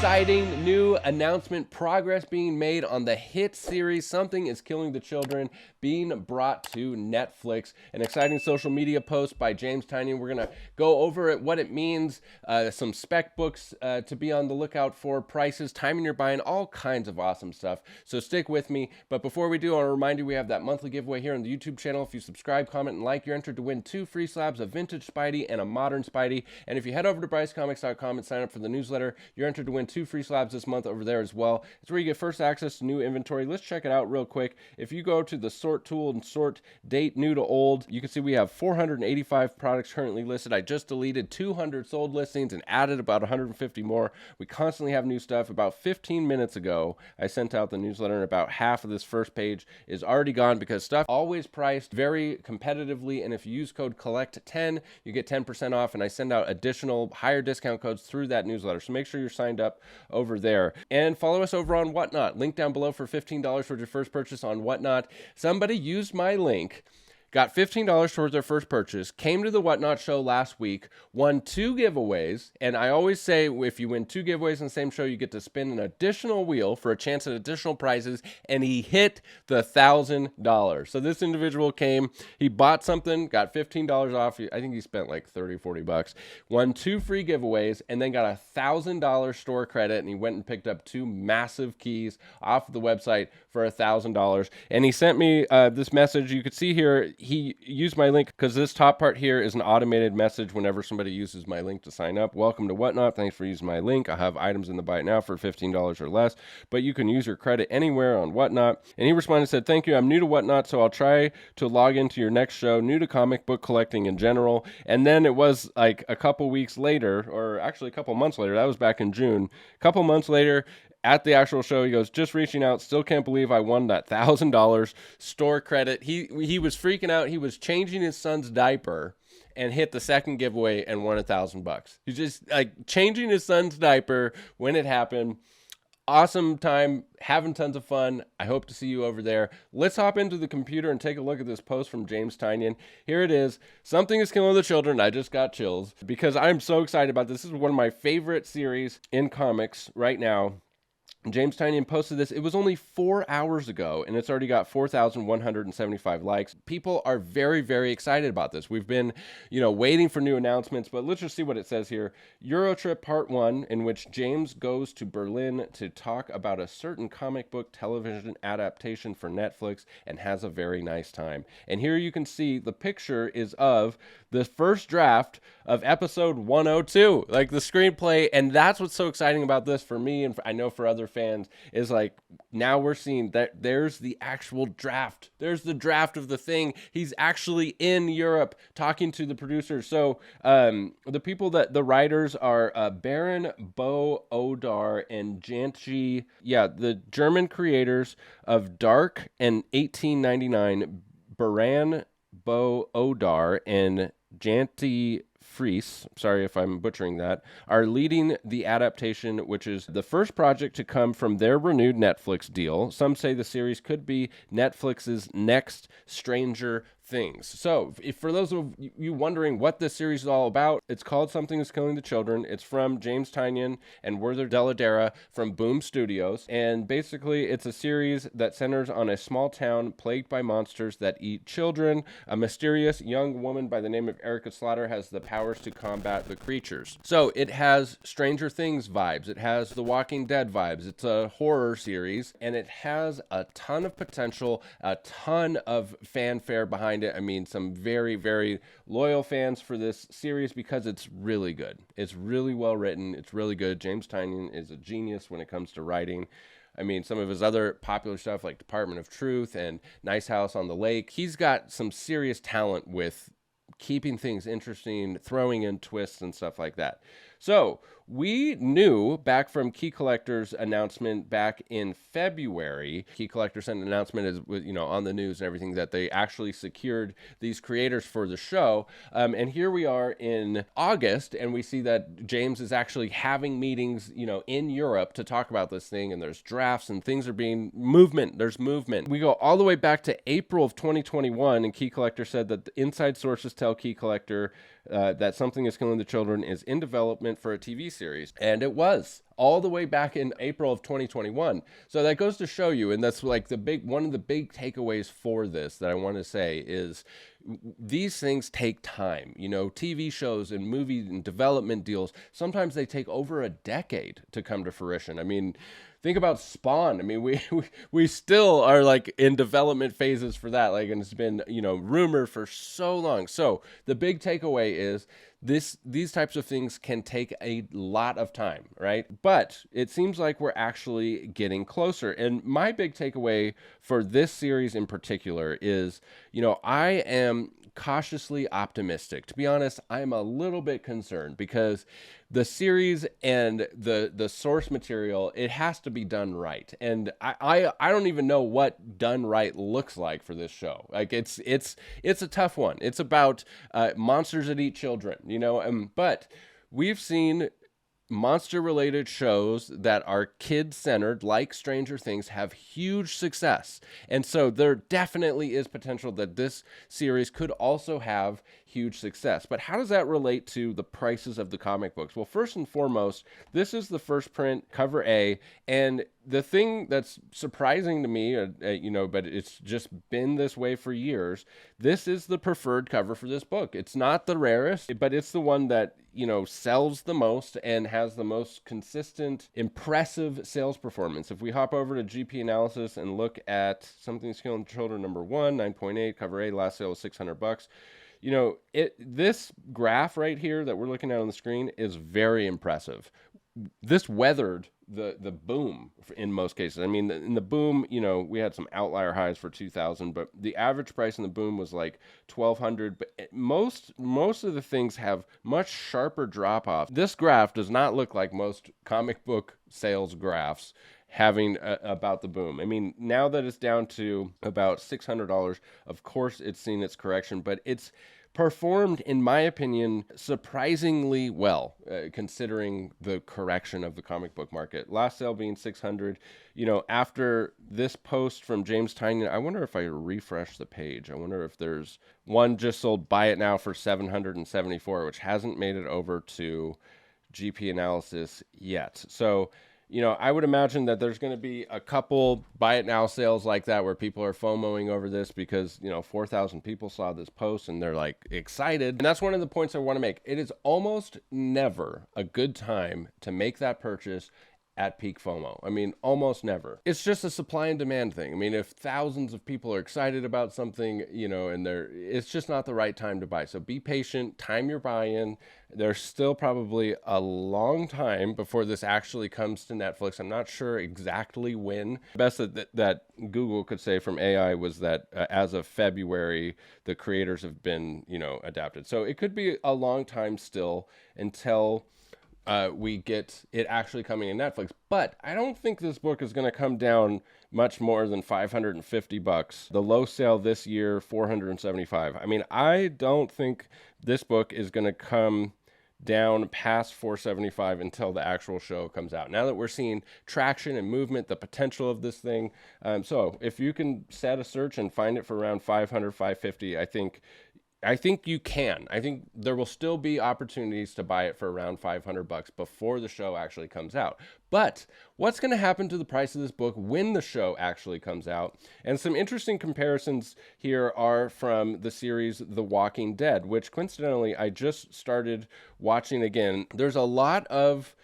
exciting new announcement, progress being made on the hit series Something is Killing the Children, being brought to Netflix. An exciting social media post by James Tynion. We're going to go over it, what it means, some spec books to be on the lookout for, prices, timing you're buying, all kinds of awesome stuff. So stick with me. But before we do, I want to remind you we have that monthly giveaway here on the YouTube channel. If you subscribe, comment, and like, you're entered to win 2 free slabs of vintage Spidey and a modern Spidey. And if you head over to BryceComics.com and sign up for the newsletter, you're entered to win 2 free slabs this month over there as well. It's where you get first access to new inventory. Let's check it out real quick. If you go to the sort tool and sort date new to old, you can see we have 485 products currently listed. I just deleted 200 sold listings and added about 150 more. We constantly have new stuff. About 15 minutes ago, I sent out the newsletter, and about half of this first page is already gone because stuff always priced very competitively. And if you use code COLLECT10, you get 10% off. And I send out additional higher discount codes through that newsletter. So make sure you're signed up over there, and follow us over on Whatnot. Link down below for $15 for your first purchase on Whatnot. Somebody used my link, got $15 towards their first purchase, came to the Whatnot show last week, won 2 giveaways. And I always say, if you win 2 giveaways in the same show, you get to spin an additional wheel for a chance at additional prizes. And he hit the $1,000. So this individual came, he bought something, got $15 off. I think he spent like 30, 40 bucks, won 2 free giveaways, and then got a $1,000 store credit. And he went and picked up 2 massive keys off the website for $1,000. And he sent me this message. You could see here, he used my link because this top part here is an automated message whenever somebody uses my link to sign up. Welcome to Whatnot. Thanks for using my link. I have items in the buy it now for $15 or less, but you can use your credit anywhere on Whatnot. And he responded and said, thank you. I'm new to Whatnot, so I'll try to log into your next show. New to comic book collecting in general. And then it was like a couple weeks later, or actually a couple months later, that was back in June. A couple months later, at the actual show, he goes, just reaching out. Still can't believe I won that $1,000 store credit. He was freaking out. He was changing his son's diaper and hit the second giveaway and won $1,000. He's just like changing his son's diaper when it happened. Awesome time, having tons of fun. I hope to see you over there. Let's hop into the computer and take a look at this post from James Tynion. Here it is. Something is Killing the Children. I just got chills because I'm so excited about this. This is one of my favorite series in comics right now. James Tynion posted this. It was only 4 hours ago, and it's already got 4,175 likes. People are very, very excited about this. We've been, waiting for new announcements, but let's just see what it says here. Eurotrip Part 1, in which James goes to Berlin to talk about a certain comic book television adaptation for Netflix and has a very nice time. And here you can see the picture is of the first draft of episode 102, like the screenplay. And that's what's so exciting about this for me, and I know for other fans, is like now we're seeing that there's the actual draft. There's the draft of the thing. He's actually in Europe talking to the producers. So the people that the writers are Baron Bo Odar and Janchi, the German creators of Dark and 1899, Baran Bo Odar and Janti Fries, sorry if I'm butchering that, are leading the adaptation, which is the first project to come from their renewed Netflix deal. Some say the series could be Netflix's next Stranger Things. So, for those of you wondering what this series is all about, it's called Something is Killing the Children. It's from James Tynion and Werther Dell'Edera from Boom Studios. And basically, it's a series that centers on a small town plagued by monsters that eat children. A mysterious young woman by the name of Erica Slaughter has the powers to combat the creatures. So, it has Stranger Things vibes. It has The Walking Dead vibes. It's a horror series, and it has a ton of potential, a ton of fanfare behind it. I mean, some very, very loyal fans for this series because it's really good. It's really well written. It's really good. James Tynion is a genius when it comes to writing. I mean, some of his other popular stuff like Department of Truth and Nice House on the Lake, he's got some serious talent with keeping things interesting, throwing in twists and stuff like that. So we knew back from Key Collector's announcement back in February, Key Collector sent an announcement on the news and everything that they actually secured these creators for the show. And here we are in August, and we see that James is actually having meetings, in Europe to talk about this thing, and there's drafts and things are being there's movement. We go all the way back to April of 2021, and Key Collector said that the inside sources tell Key Collector that Something is Killing the Children is in development for a TV series. And it was all the way back in April of 2021. So that goes to show you, and that's like one of the big takeaways for this that I want to say is these things take time. You know, TV shows and movie and development deals, sometimes they take over a decade to come to fruition. I mean, think about Spawn. I mean, we still are like in development phases for that. Like, and it's been, you know, rumored for so long. So the big takeaway is these types of things can take a lot of time, right? But it seems like we're actually getting closer. And my big takeaway for this series in particular is, you know, I am cautiously optimistic. To be honest, I'm a little bit concerned because the series and the source material, it has to be done right. And I don't even know what done right looks like for this show. Like it's a tough one. It's about monsters that eat children, you know, but we've seen monster-related shows that are kid-centered, like Stranger Things, have huge success. And so there definitely is potential that this series could also have huge success. But how does that relate to the prices of the comic books? Well, first and foremost, this is the first print, cover A, and the thing that's surprising to me, you know, but it's just been this way for years, this is the preferred cover for this book. It's not the rarest, but it's the one that, you know, sells the most and has the most consistent, impressive sales performance. If we hop over to GP Analysis and look at Something's Killing Children number 1, 9.8, cover A, last sale was $600. You know, this graph right here that we're looking at on the screen is very impressive. This weathered the boom in most cases. I mean, in the boom, you know, we had some outlier highs for 2000, but the average price in the boom was like 1200. But most of the things have much sharper drop off. This graph does not look like most comic book sales graphs having about the boom. I mean, now that it's down to about $600, of course it's seen its correction, but it's performed, in my opinion, surprisingly well, considering the correction of the comic book market. Last sale being $600. You know, after this post from James Tynion, I wonder if I refresh the page. I wonder if there's one just sold, buy it now for $774, which hasn't made it over to GP Analysis yet. So, you know, I would imagine that there's going to be a couple buy it now sales like that where people are FOMOing over this because, you know, 4,000 people saw this post and they're like excited. And that's one of the points I want to make. It is almost never a good time to make that purchase at peak FOMO. I mean, almost never. It's just a supply and demand thing. I mean, if thousands of people are excited about something, you know, and it's just not the right time to buy. So be patient, time your buy-in. There's still probably a long time before this actually comes to Netflix. I'm not sure exactly when. The best that Google could say from AI was that as of February, the creators have been, you know, adapted. So it could be a long time still until we get it actually coming in Netflix. But I don't think this book is going to come down much more than $550. The low sale this year, $475. I mean, I don't think this book is going to come down past $475 until the actual show comes out. Now that we're seeing traction and movement, the potential of this thing. So if you can set a search and find it for around $500, $550, I think you can. I think there will still be opportunities to buy it for around $500 before the show actually comes out. But what's going to happen to the price of this book when the show actually comes out? And some interesting comparisons here are from the series The Walking Dead, which coincidentally I just started watching again. There's a lot of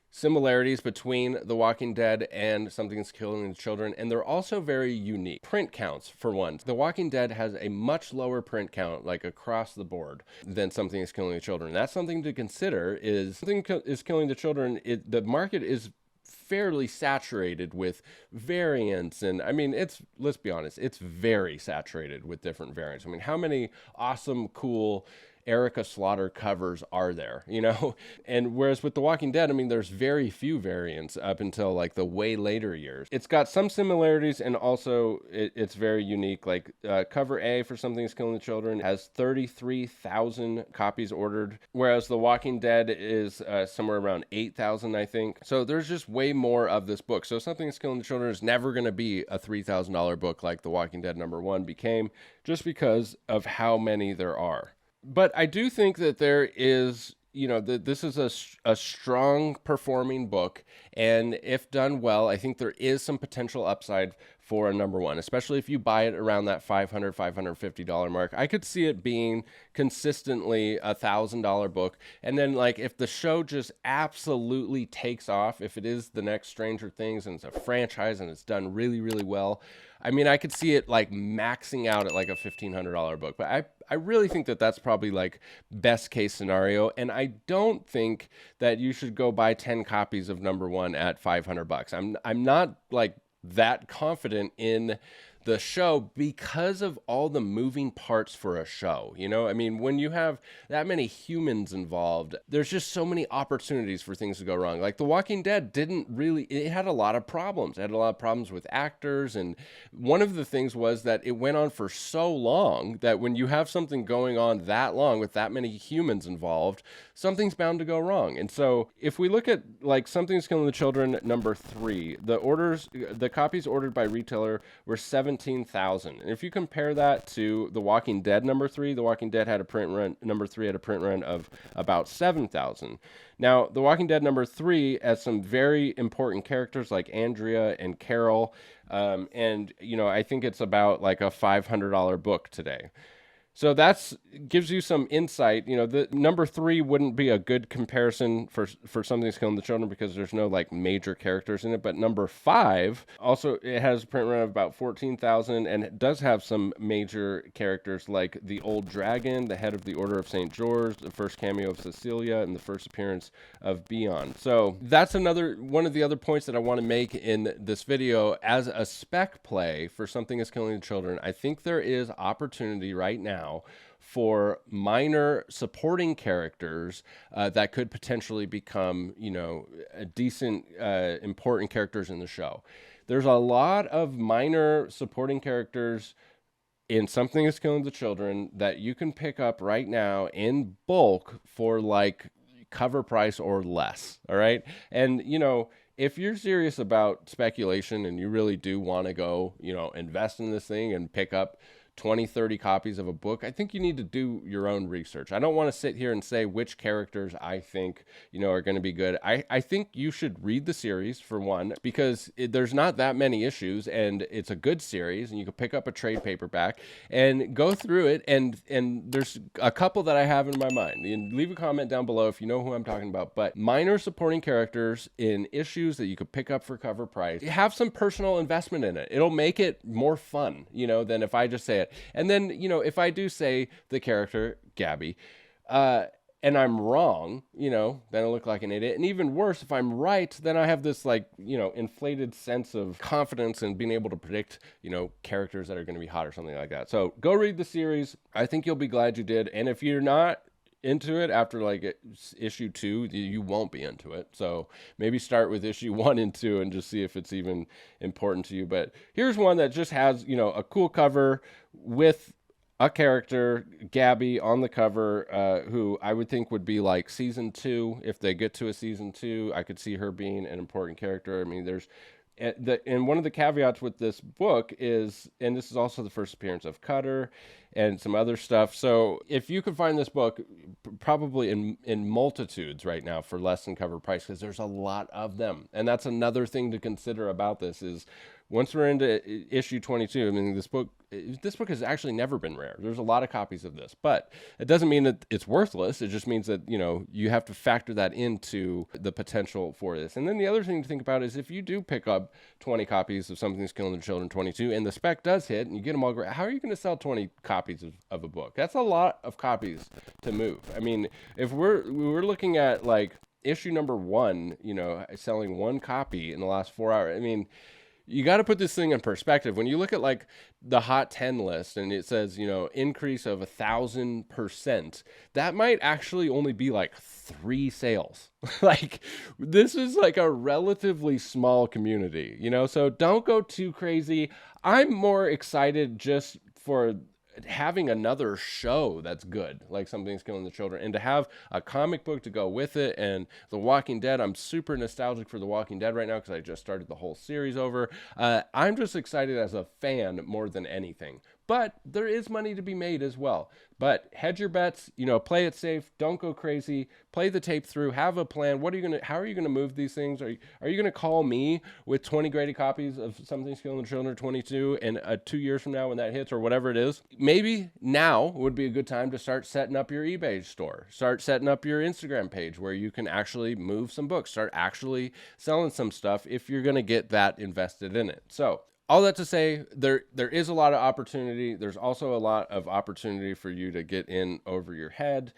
similarities between The Walking Dead and Something's Killing the Children, and they're also very unique. Print counts, for one. The Walking Dead has a much lower print count, like across the board, than Something is Killing the Children. That's something to consider. Is Something is Killing the Children, the market is fairly saturated with variants, and I mean, let's be honest, it's very saturated with different variants. I mean, how many awesome, cool Erica Slaughter covers are there, you know? And whereas with The Walking Dead, I mean, there's very few variants up until like the way later years. It's got some similarities, and also it's very unique. Like cover A for Something's Killing the Children has 33,000 copies ordered, whereas The Walking Dead is somewhere around 8,000, I think. So there's just way more of this book. So Something's Killing the Children is never going to be a $3,000 book like The Walking Dead #1 became, just because of how many there are. But I do think that there is, that this is a strong performing book. And if done well, I think there is some potential upside for a number one, especially if you buy it around that $550 mark. I could see it being consistently $1,000 book. And then, like, if the show just absolutely takes off, if it is the next Stranger Things and it's a franchise and it's done really, really well, I mean, I could see it like maxing out at like a $1,500 book. But I really think that that's probably like best case scenario. And I don't think that you should go buy 10 copies of number one at $500. I'm not like that confident in the show because of all the moving parts for a show. I mean, when you have that many humans involved, there's just so many opportunities for things to go wrong. Like The Walking Dead it had a lot of problems. It had a lot of problems with actors. And one of the things was that it went on for so long that when you have something going on that long with that many humans involved, something's bound to go wrong. And so if we look at like Something's Killing the Children number 3, the copies ordered by retailer were 17,000. And if you compare that to The Walking Dead number 3, The Walking Dead had a print run, number 3 had a print run of about 7,000. Now, The Walking Dead number 3 has some very important characters like Andrea and Carol. And I think it's about like a $500 book today. So that's gives you some insight. The number 3 wouldn't be a good comparison for Something's Killing the Children because there's no like major characters in it. But number 5 also, it has a print run of about 14,000, and it does have some major characters like the Old Dragon, the head of the Order of St. George, the first cameo of Cecilia, and the first appearance of Beyond. So that's one of the other points that I want to make in this video as a spec play for Something is Killing the Children. I think there is opportunity right now for minor supporting characters that could potentially become, a decent, important characters in the show. There's a lot of minor supporting characters in Something is Killing the Children that you can pick up right now in bulk for like cover price or less. All right. And, if you're serious about speculation and you really do want to go, invest in this thing and pick up 20, 30 copies of a book, I think you need to do your own research. I don't want to sit here and say which characters I think, are going to be good. I think you should read the series for one, because there's not that many issues and it's a good series and you can pick up a trade paperback and go through it. And there's a couple that I have in my mind. And leave a comment down below if you know who I'm talking about. But minor supporting characters in issues that you could pick up for cover price, have some personal investment in it. It'll make it more fun, than if I just say it. And then, if I do say the character, Gabby, and I'm wrong, then I look like an idiot. And even worse, if I'm right, then I have this like, inflated sense of confidence in being able to predict, characters that are going to be hot or something like that. So go read the series. I think you'll be glad you did. And if you're not into it after like issue 2, you won't be into it. So maybe start with issue 1 and 2 and just see if it's even important to you. But here's one that just has, a cool cover with a character, Gabby, on the cover, who I would think would be like season 2. If they get to a season 2, I could see her being an important character. I mean, and one of the caveats with this book is, and this is also the first appearance of Cutter and some other stuff. So if you could find this book probably in multitudes right now for less than cover price, because there's a lot of them. And that's another thing to consider about this is once we're into issue 22, I mean, this book has actually never been rare. There's a lot of copies of this, but it doesn't mean that it's worthless. It just means that, you have to factor that into the potential for this. And then the other thing to think about is if you do pick up 20 copies of Something's Killing the Children 22 and the spec does hit and you get them all great, how are you going to sell 20 copies of a book? That's a lot of copies to move. I mean, if we're looking at like issue number 1, selling 1 copy in the last 4 hours, I mean, you got to put this thing in perspective. When you look at like the hot 10 list and it says, increase of 1,000%, that might actually only be like 3 sales. Like this is like a relatively small community, so don't go too crazy. I'm more excited just for having another show that's good, like Something's Killing the Children, and to have a comic book to go with it. And The Walking Dead, I'm super nostalgic for The Walking Dead right now because I just started the whole series over. I'm just excited as a fan more than anything. but there is money to be made as well. But hedge your bets, play it safe, don't go crazy, play the tape through, have a plan. How are you gonna move these things? Are you gonna call me with 20 graded copies of Something's Killing the Children 22 and 2 years from now when that hits, or whatever it is? Maybe now would be a good time to start setting up your eBay store, start setting up your Instagram page where you can actually move some books, start actually selling some stuff if you're gonna get that invested in it. So all that to say, there is a lot of opportunity. There's also a lot of opportunity for you to get in over your head.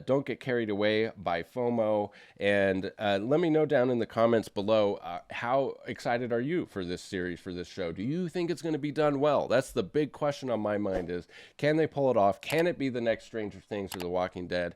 Don't get carried away by FOMO. And let me know down in the comments below, how excited are you for this series, for this show? Do you think it's going to be done well? That's the big question on my mind is, can they pull it off? Can it be the next Stranger Things or The Walking Dead?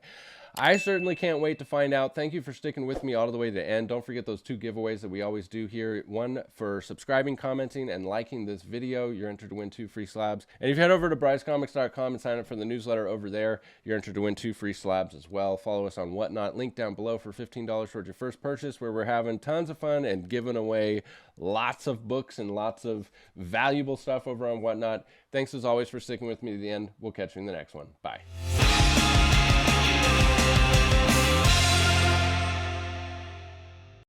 I certainly can't wait to find out. Thank you for sticking with me all the way to the end. Don't forget those 2 giveaways that we always do here. One for subscribing, commenting, and liking this video. You're entered to win 2 free slabs. And if you head over to brycecomics.com and sign up for the newsletter over there, you're entered to win 2 free slabs as well. Follow us on Whatnot. Link down below for $15 towards your first purchase, where we're having tons of fun and giving away lots of books and lots of valuable stuff over on Whatnot. Thanks as always for sticking with me to the end. We'll catch you in the next one. Bye.